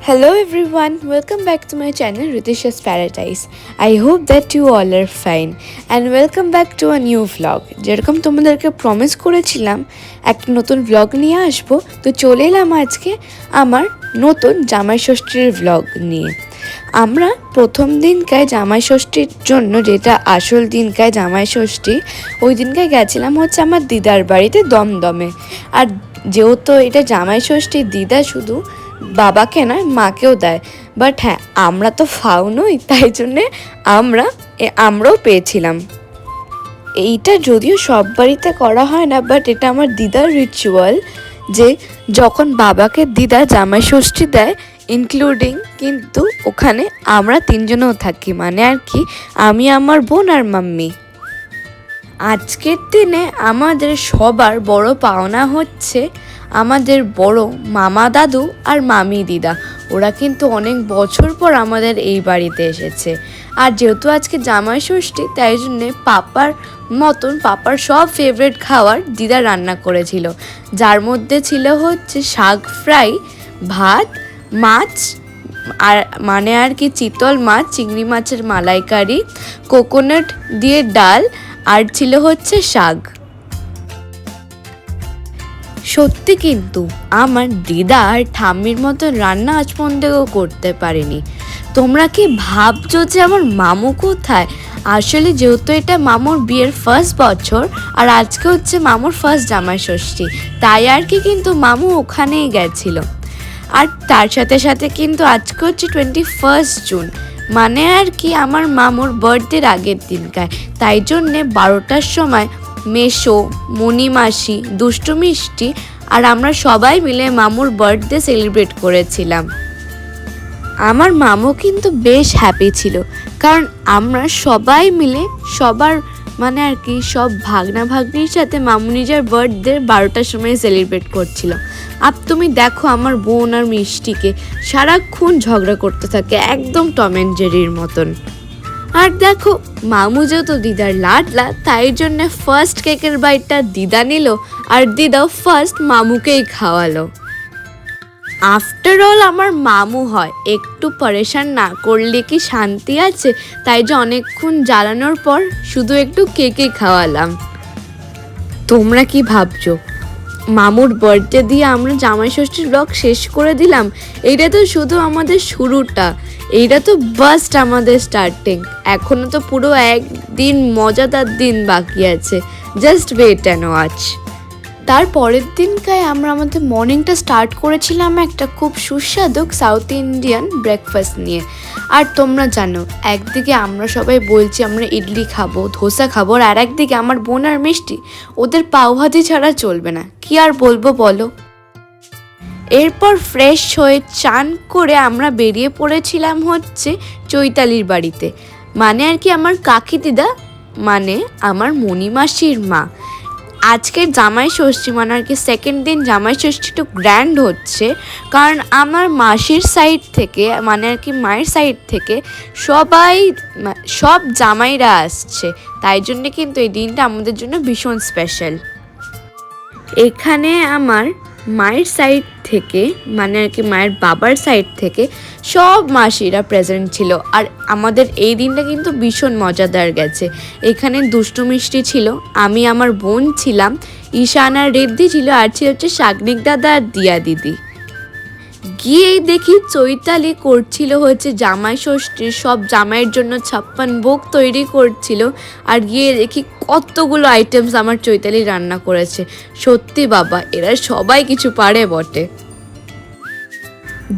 Hello everyone, welcome back to my channel Ritisha's Paradise. I hope that you all are fine and welcome back to a new vlog. যেরকম তোমাদেরকে promise করেছিলাম একটা নতুন vlog নিয়ে আসবো, তো চলে এলাম আজকে আমার নতুন জামাই ষষ্ঠীর vlog নিয়ে। আমরা প্রথম দিনকায় জামাই ষষ্ঠীর জন্য, যেটা আসল দিনকায় জামাই ষষ্ঠী, ওই দিনকায় গেছিলাম হচ্ছে আমার দিদার বাড়িতে দমদমে। আর যেহেতু এটা জামাই ষষ্ঠী, দিদা শুধু বাবাকে নয় মাকেও দেয়, বাট হ্যাঁ আমরা তো ফাও নই, তাই জন্যে আমরাও পেয়েছিলাম। এইটা যদিও সব বাড়িতে করা হয় না, বাট এটা আমার দিদার রিচুয়াল যে যখন বাবাকে দিদা জামাই ষষ্ঠী দেয় ইনক্লুডিং, কিন্তু ওখানে আমরা তিনজনেও থাকি, মানে আর কি আমি, আমার বোন আর মাম্মি। আজকের দিনে আমাদের সবার বড় পাওনা হচ্ছে আমাদের বড় মামা দাদু আর মামি দিদা। ওরা কিন্তু অনেক বছর পর আমাদের এই বাড়িতে এসেছে। আর যেহেতু আজকে জামাই ষষ্ঠী, তাই জন্যে পাপার সব ফেভারিট খাবার দিদা রান্না করেছিল, যার মধ্যে ছিল হচ্ছে শাক ফ্রাই, ভাত, মাছ, আর মানে আর কি চিতল মাছ, চিংড়ি মাছের মালাইকারি, কোকোনাট দিয়ে ডাল, আর ছিল হচ্ছে শাক। সত্যি কিন্তু আমার দিদা আর ঠাম্মির মতন রান্না আজ পর্যন্ত করতে পারিনি। তোমরা কি ভাবছো যে আমার মামু কোথায়? আসলে যেহেতু এটা মামুর বিয়ের ফার্স্ট বছর আর আজকে হচ্ছে মামুর ফার্স্ট জামাই ষষ্ঠী, তাই আর কি কিন্তু মামু ওখানেই গেছিল। আর তার সাথে সাথে কিন্তু আজকে হচ্ছে 21 জুন, মানে আর কি আমার মামুর বার্থডের আগের দিনকায়, তাই জন্যে 12টার সময় মেশো, মণিমাসি, দুষ্টু মিষ্টি আর আমরা সবাই মিলে মামুর বার্থডে সেলিব্রেট করেছিলাম। আমার মামু কিন্তু বেশ হ্যাপি ছিল, কারণ আমরা সবাই মিলে সবার মানে আর কি সব ভাগনা ভাগ্নির সাথে মামু নিজের বার্থডে 12টার সময় সেলিব্রেট করছিল। আর তুমি দেখো আমার বোন আর মিষ্টিকে সারাক্ষণ ঝগড়া করতে থাকে, একদম টম অ্যান্ড জেরির মতন। আর দেখো মামু যেহেতু দিদার লাডলা, তাই জন্য ফার্স্ট কেকের বাইটটা দিদা নিল আর দিদাও ফার্স্ট মামুকেই খাওয়ালো। আফটার অল আমার মামু হয়, একটু পরেশান না করলে কি শান্তি আছে? তাই যে অনেকক্ষণ জ্বালানোর পর শুধু একটু কেকেই খাওয়ালাম। তোমরা কি ভাবছো মামুর বার্থডে দিয়ে আমরা জামাই ষষ্ঠীর ব্লগ শেষ করে দিলাম? এইটা তো শুধু আমাদের শুরুটা, এইটা তো বাস্ট আমাদের স্টার্টিং। এখনো তো পুরো একদিন মজাদার দিন বাকি আছে, জাস্ট ওয়েট অ্যান্ড ওয়াচ। তার পরের দিনকায় আমরা আমাদের মর্নিংটা স্টার্ট করেছিলাম একটা খুব সুস্বাদু সাউথ ইন্ডিয়ান ব্রেকফাস্ট নিয়ে। আর তোমরা জানো, একদিকে আমরা সবাই বলছি আমরা ইডলি খাবো, ধোসা খাবো, আর একদিকে আমার বোন আর মিষ্টি ওদের পাওভাজি ছাড়া চলবে না। কি আর বলবো বলো। এরপর ফ্রেশ হয়ে চান করে আমরা বেরিয়ে পড়েছিলাম হচ্ছে চৈতালির বাড়িতে, মানে আর কি আমার কাকি দিদা, মানে আমার মণিমাসির মা। আজকের জামাই ষষ্ঠী মানে আর কি সেকেন্ড দিন জামাই ষষ্ঠী একটু গ্র্যান্ড হচ্ছে, কারণ আমার মাসির সাইড থেকে মানে আর কি মায়ের সাইড থেকে সব জামাইরা আসছে, তাই জন্যে কিন্তু এই দিনটা আমাদের জন্য ভীষণ স্পেশাল। এখানে আমার মায়ের সাইড থেকে মানে আর কি মায়ের বাবার সাইড থেকে সব মাসিরা প্রেজেন্ট ছিল। আর আমাদের এই দিনটা কিন্তু ভীষণ মজাদার গেছে। এখানে দুষ্টু মিষ্টি ছিল, আমি আমার বোন ছিলাম, ঈশান আর ঋদ্ধি ছিল, আর ছিল হচ্ছে শাগনিক দাদা আর দিয়া দিদি। গিয়েই দেখি চৈতালি করছিল হচ্ছে জামাই ষষ্ঠীর সব জামাইয়ের জন্য 56 ভোগ তৈরি করছিল। আর গিয়ে দেখি কতগুলো আইটেমস আমার চৈতালি রান্না করেছে। সত্যি বাবা, এরা সবাই কিছু পারে বটে।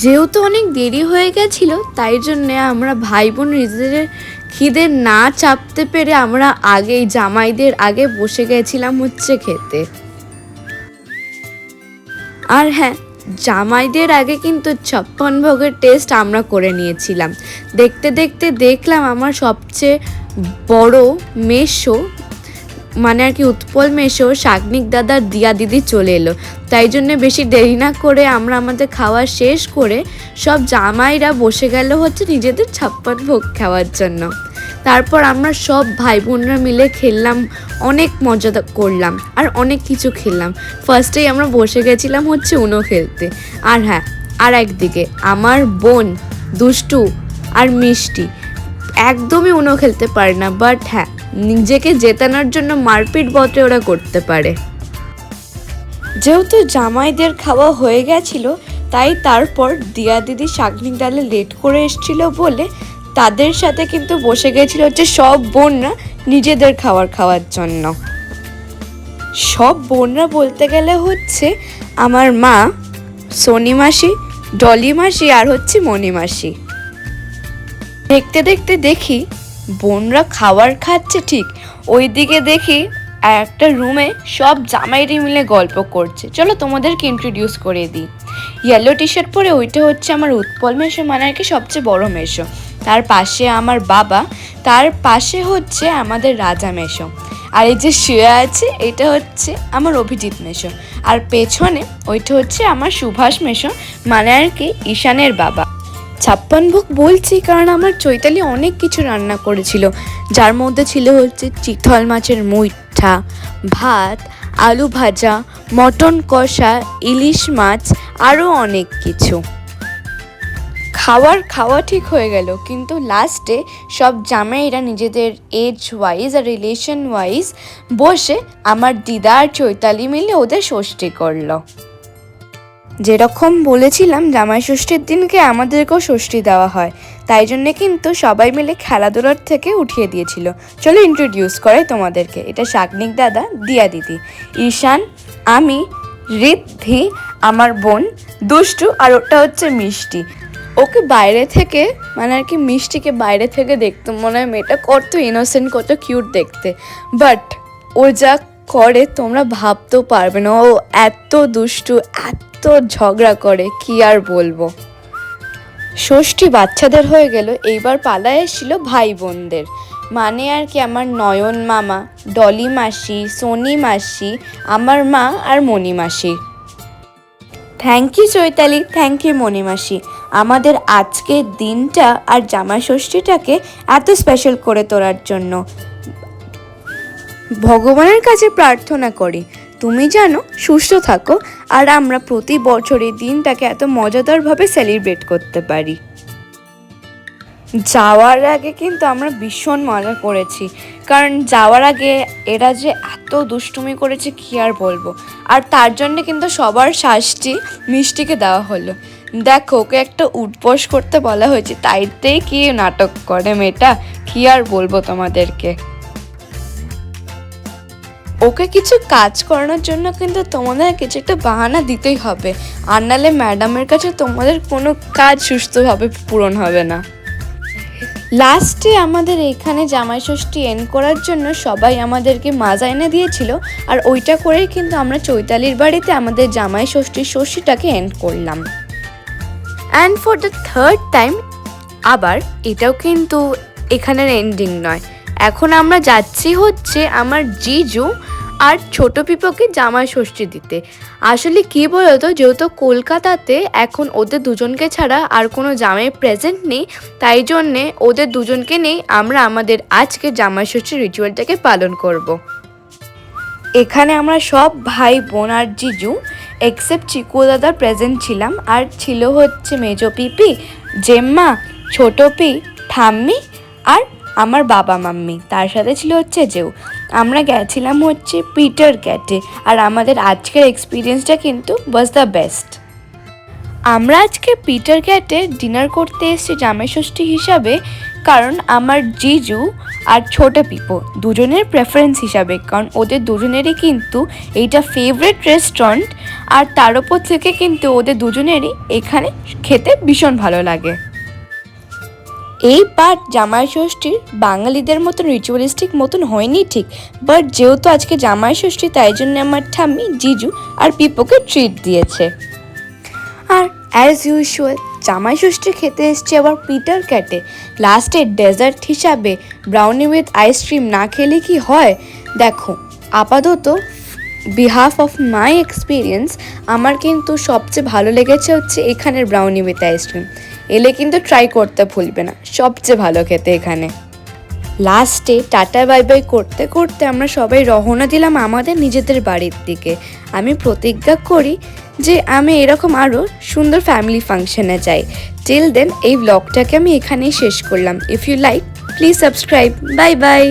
যেহেতু অনেক দেরি হয়ে গেছিল, তাই জন্যে আমরা ভাই বোন নিজেদের খিদে না চাপতে পেরে আমরা আগেই জামাইদের আগে বসে গেছিলাম হচ্ছে খেতে। আর হ্যাঁ, জামাইদের আগে কিন্তু 56 ভোগের টেস্ট আমরা করে নিয়েছিলাম। দেখতে দেখতে দেখলাম আমার সবচেয়ে বড় মেশো মানে আর কি উৎপল মেশো, শাগনিক দাদার দিয়া দিদি চলে এলো। তাই জন্য বেশি দেরি না করে আমরা আমাদের খাওয়া শেষ করে সব জামাইরা বসে গেল হচ্ছে নিজেদের 56 ভোগ খাওয়ার জন্য। তারপর আমরা সব ভাই বোনরা মিলে খেললাম, অনেক মজা করলাম আর অনেক কিছু খেললাম। ফার্স্টেই আমরা বসে গেছিলাম হচ্ছে উনো খেলতে। আর হ্যাঁ, আর একদিকে আমার বোন দুষ্টু আর মিষ্টি একদমই উনো খেলতে পারে না, বাট হ্যাঁ নিজেকে জেতানোর জন্য মারপিট বটে ওরা করতে পারে। যেহেতু জামাইদের খাওয়া হয়ে গেছিল, তাই তারপর দিয়া দিদি শাকনিক ডালে লেট করে এসেছিল বলে তাদের সাথে কিন্তু বসে গেছিল হচ্ছে সব বোনরা নিজেদের খাওয়ার জন্য। সব বোনরা বলতে গেলে হচ্ছে আমার মা, সোনি মাসি, ডলি মাসি আর হচ্ছে মণি মাসি। দেখতে দেখতে দেখি বোনরা খাবার খাচ্ছে ঠিক, ওইদিকে দেখি একটা রুমে সব জামাইরি মিলে গল্প করছে। চলো তোমাদেরকে ইন্ট্রোডিউস করে দিই। ইয়েলো টি শার্ট পরে ওইটা হচ্ছে আমার উৎপল মেশো, মানে আর কি সবচেয়ে বড় মেশো। তার পাশে আমার বাবা, তার পাশে হচ্ছে আমাদের রাজা মেশো, আর এই যে শুয়ে আছে এটা হচ্ছে আমার অভিজিৎ মেশো, আর পেছনে ওইটা হচ্ছে আমার সুভাষ মেশো, মানে আর কি ঈশানের বাবা। 56 ভোগ বলছি কারণ আমার চৈতালি অনেক কিছু রান্না করেছিল, যার মধ্যে ছিল হচ্ছে চিতল মাছের মুইঠা, ভাত, আলু ভাজা, মটন কষা, ইলিশ মাছ, আরও অনেক কিছু। খাওয়া ঠিক হয়ে গেল, কিন্তু লাস্টে সব জামাইরা নিজেদের এজ ওয়াইজ আর রিলেশন ওয়াইজ বসে আমার দিদা আর চৈতালি মিলে ওদের ষষ্ঠী করলো। যেরকম বলেছিলাম জামাই ষষ্ঠীর দিনকে আমাদেরকেও ষষ্ঠী দেওয়া হয়, তাই জন্যে কিন্তু সবাই মিলে খেলাধুলার থেকে উঠিয়ে দিয়েছিল। চলো ইন্ট্রোডিউস করে তোমাদেরকে। এটা শাকনিক দাদা, দিয়া দিদি, ঈশান, আমি, ঋদ্ধি, আমার বোন দুষ্টু, আর ওটা হচ্ছে মিষ্টি। ওকে বাইরে থেকে মানে আর কি মিষ্টিকে বাইরে থেকে দেখতে মনে হয় মেয়েটা কত ইনোসেন্ট, কত কিউট দেখতে, বাট ও যা করে তোমরা ভাবতেও পারবে না। ও এত দুষ্টু, এত ঝগড়া করে, কি আর বলবো। ষষ্ঠী বাচ্চাদের হয়ে গেল, এইবার পালা এসেছিল ভাই বোনদের, মানে আর কি আমার নয়ন মামা, ডলি মাসি, সোনি মাসি, আমার মা আর মণি মাসি। Thank you Chaitali, thank you মণি মাসি, আমাদের আজকের দিনটা আর জামাই ষষ্ঠীটাকে এত স্পেশাল করে তোলার জন্য। ভগবানের কাছে প্রার্থনা করি তুমি যেন সুস্থ থাকো, আর আমরা প্রতি বছর এই দিনটাকে এত মজাদারভাবে সেলিব্রেট করতে পারি। যাওয়ার আগে কিন্তু আমরা ভীষণ মজা করেছি, কারণ যাওয়ার আগে এরা যে এত দুষ্টুমি করেছে কি আর বলবো। আর তার জন্যে কিন্তু সবার শাস্তি মিষ্টিকে দেওয়া হলো। দেখো ওকে একটা উঠবস করতে বলা হয়েছে, তাইতেই কি নাটক করে মেয়েটা, কি আর বলবো তোমাদেরকে। ওকে কিছু কাজ করানোর জন্য কিন্তু তোমাদের কিছু একটা বাহানা দিতেই হবে, আর নাহলে ম্যাডামের কাছে তোমাদের কোনো কাজ সুস্থভাবে পূরণ হবে না। লাস্টে আমাদের এখানে জামাই ষষ্ঠী এন্ড করার জন্য সবাই আমাদেরকে মাজা এনে দিয়েছিল, আর ওইটা করেই কিন্তু আমরা চৈতালির বাড়িতে আমাদের জামাই ষষ্ঠীটাকে এন্ড করলাম। And for the third time আবার এটাও কিন্তু এখানের এন্ডিং নয়, এখন আমরা যাচ্ছি হচ্ছে আমার জিজু আর ছোট পিপোকে জামাই ষষ্ঠী দিতে। আসলে কি বলতো, যেহেতু কলকাতাতে এখন ওদের দুজনকে ছাড়া আর কোনো জামাই প্রেজেন্ট নেই, তাই জন্যে ওদের দুজনকে নেই আমরা আমাদের আজকে জামাই ষষ্ঠীর রিচুয়ালটাকে পালন করব। এখানে আমরা সব ভাই বোন আর জিজু এক্সেপ্ট চিকু দাদার প্রেজেন্ট ছিলাম, আর ছিল হচ্ছে মেজো পিপি, জেম্মা, ছোটো পি, ঠাম্মি আর আমার বাবা মাম্মি, তার সাথে ছিল হচ্ছে যেও। আমরা গেছিলাম হচ্ছে পিটার ক্যাটে, আর আমাদের আজকের এক্সপিরিয়েন্সটা কিন্তু ওয়াজ দ্য বেস্ট। আমরা আজকে পিটার ক্যাটে ডিনার করতে এসেছি জামাই ষষ্ঠী হিসাবে, কারণ আমার জিজু আর ছোটো পিপো দুজনের প্রেফারেন্স হিসাবে, কারণ ওদের দুজনেরই কিন্তু এইটা ফেভারিট রেস্টুরেন্ট, আর তার ওপর থেকে কিন্তু ওদের দুজনেরই এখানে খেতে ভীষণ ভালো লাগে। এই পার্ট জামাই ষষ্ঠীর বাঙালিদের মতন রিচুয়ালিস্টিক মতন হয়নি ঠিক, বাট যেহেতু আজকে জামাই ষষ্ঠী তাই জন্য আমার ঠাম্মি, জিজু আর পিপোকে ট্রিট দিয়েছে। আর অ্যাজ ইউজুয়াল জামাই ষষ্ঠী খেতে এসছে আবার পিটার ক্যাটে। লাস্টে ডেজার্ট হিসাবে ব্রাউনি উইথ আইসক্রিম না খেলে কি হয়। দেখো আপাতত বিহাফ অফ মাই এক্সপিরিয়েন্স আমার কিন্তু সবচেয়ে ভালো লেগেছে হচ্ছে এখানের ব্রাউনি উইথ আইসক্রিম। এলে কিন্তু ট্রাই করতে ভুলবে না, সবচেয়ে ভালো খেতে এখানে। লাস্টে টাটা বাই বাই করতে করতে আমরা সবাই রওনা দিলাম আমাদের নিজেদের বাড়ির দিকে। আমি প্রতিজ্ঞা করি যে আমি এরকম আরও সুন্দর ফ্যামিলি ফাংশনে যাই। টিল দেন এই ব্লগটাকে আমি এখানেই শেষ করলাম। If you like please subscribe. Bye by.